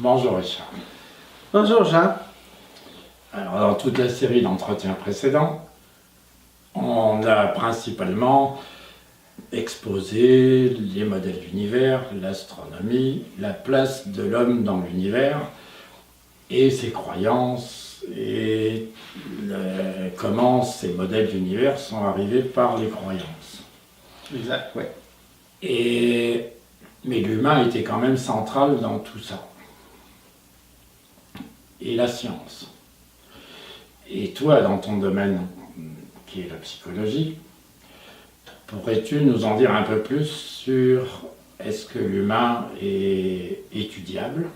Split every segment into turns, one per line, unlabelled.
Bonjour Richard.
Bonjour Jean.
Alors dans toute la série d'entretiens précédents, on a principalement exposé les modèles d'univers, l'astronomie, la place de l'homme dans l'univers et ses croyances et comment ces modèles d'univers sont arrivés par les croyances.
Exact, oui.
Mais l'humain était quand même central dans tout ça. Et la science. Et toi, dans ton domaine, qui est la psychologie, pourrais-tu nous en dire un peu plus sur est-ce que l'humain est étudiable,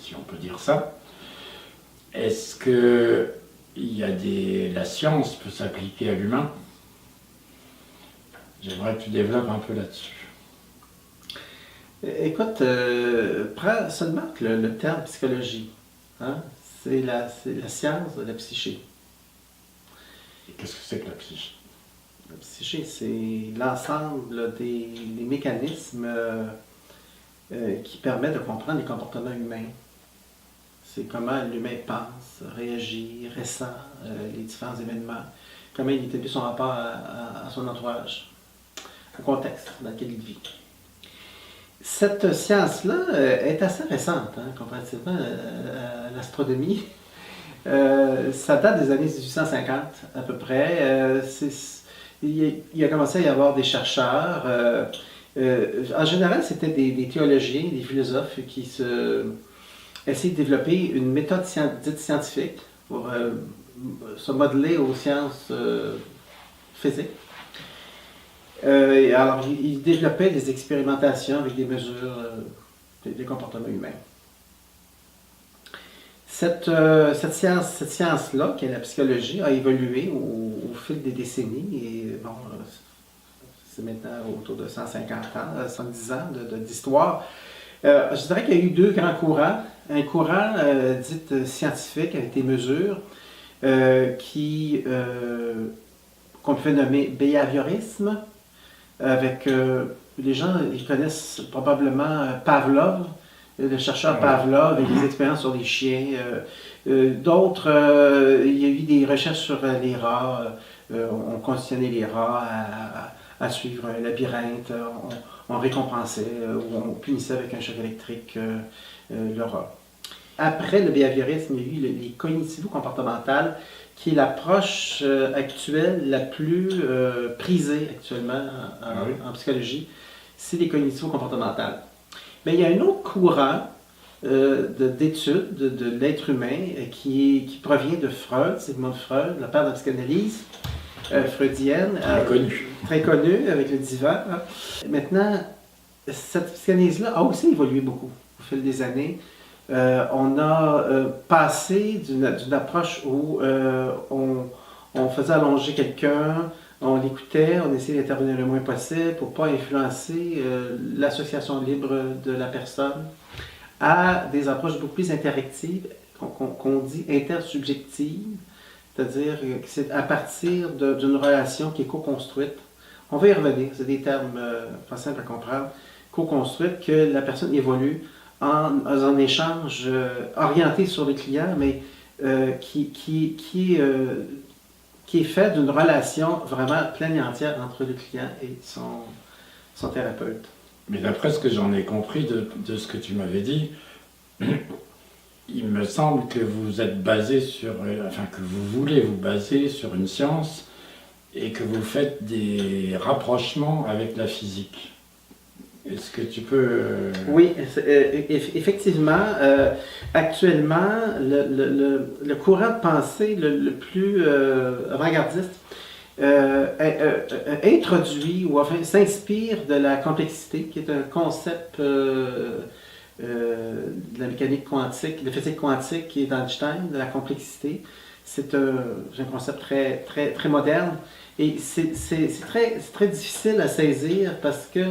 si on peut dire ça? Est-ce que la science peut s'appliquer à l'humain? J'aimerais que tu développes un peu là-dessus.
Écoute, prends seulement le terme psychologie. Hein? C'est la science de la psyché.
Et qu'est-ce que c'est que la psyché?
La psyché, c'est l'ensemble des mécanismes qui permettent de comprendre les comportements humains. C'est comment l'humain pense, réagit, ressent les différents événements, comment il établit son rapport à son entourage, au contexte dans lequel il vit. Cette science-là est assez récente, hein, comparativement à l'astronomie. Ça date des années 1850 à peu près. Il a commencé à y avoir des chercheurs. En général, c'était des théologiens, des philosophes qui essayaient de développer une méthode dite scientifique pour se modeler aux sciences physiques. Alors, il développait des expérimentations avec des mesures des comportements humains. Cette science-là, qui est la psychologie, a évolué au fil des décennies. Et bon, c'est maintenant autour de 150 ans, 110 ans d'histoire. Je dirais qu'il y a eu deux grands courants. Un courant dit scientifique avec des mesures qu'on peut nommer behaviorisme. Avec les gens, ils connaissent probablement Pavlov, le chercheur Pavlov, avec des expériences sur les chiens. D'autres, il y a eu des recherches sur les rats. On conditionnait les rats à suivre un labyrinthe. On récompensait ou on punissait avec un choc électrique le rat. Après le behaviorisme, il y a eu les cognitivo-comportementales, qui est l'approche actuelle la plus prisée actuellement en psychologie, c'est les cognitivo-comportementales. Mais il y a un autre courant d'études de l'être humain qui provient de Freud, Sigmund Freud, le père de la psychanalyse freudienne. Très connu, avec le divan. Hein. Maintenant, cette psychanalyse-là a aussi évolué beaucoup au fil des années. On a passé d'une approche où on faisait allonger quelqu'un, on l'écoutait, on essayait d'intervenir le moins possible pour ne pas influencer l'association libre de la personne, à des approches beaucoup plus interactives, qu'on dit intersubjectives, c'est-à-dire que c'est à partir d'une relation qui est co-construite. On va y revenir, c'est des termes pas simples à comprendre, co-construite, que la personne évolue en un échange orienté sur le client, mais qui est fait d'une relation vraiment pleine et entière entre le client et son thérapeute.
Mais d'après ce que j'en ai compris de ce que tu m'avais dit, il me semble que vous êtes basé que vous voulez vous baser sur une science et que vous faites des rapprochements avec la physique. Est-ce que tu peux...
Oui, effectivement, actuellement, le courant de pensée le plus avant-gardiste introduit ou enfin s'inspire de la complexité, qui est un concept de la mécanique quantique, de physique quantique qui est d'Einstein, de la complexité. C'est un concept très, très, très moderne et c'est très difficile à saisir parce que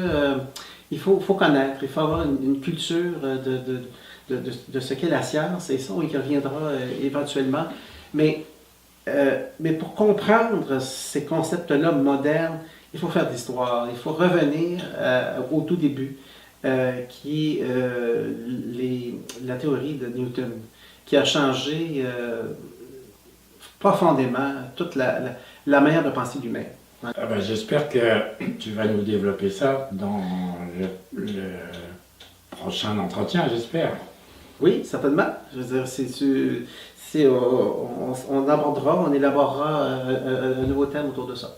il faut connaître, il faut avoir une culture de ce qu'est la science, et ça, on y reviendra éventuellement. Mais pour comprendre ces concepts-là modernes, il faut faire de l'histoire, il faut revenir au tout début. qui est la théorie de Newton, qui a changé profondément toute la manière de penser l'humain.
Ah ben, j'espère que tu vas nous développer ça dans le prochain entretien, j'espère.
Oui, certainement. Je veux dire, on abordera, on élaborera un nouveau thème autour de ça.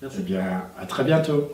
Merci.
Eh bien, à très bientôt.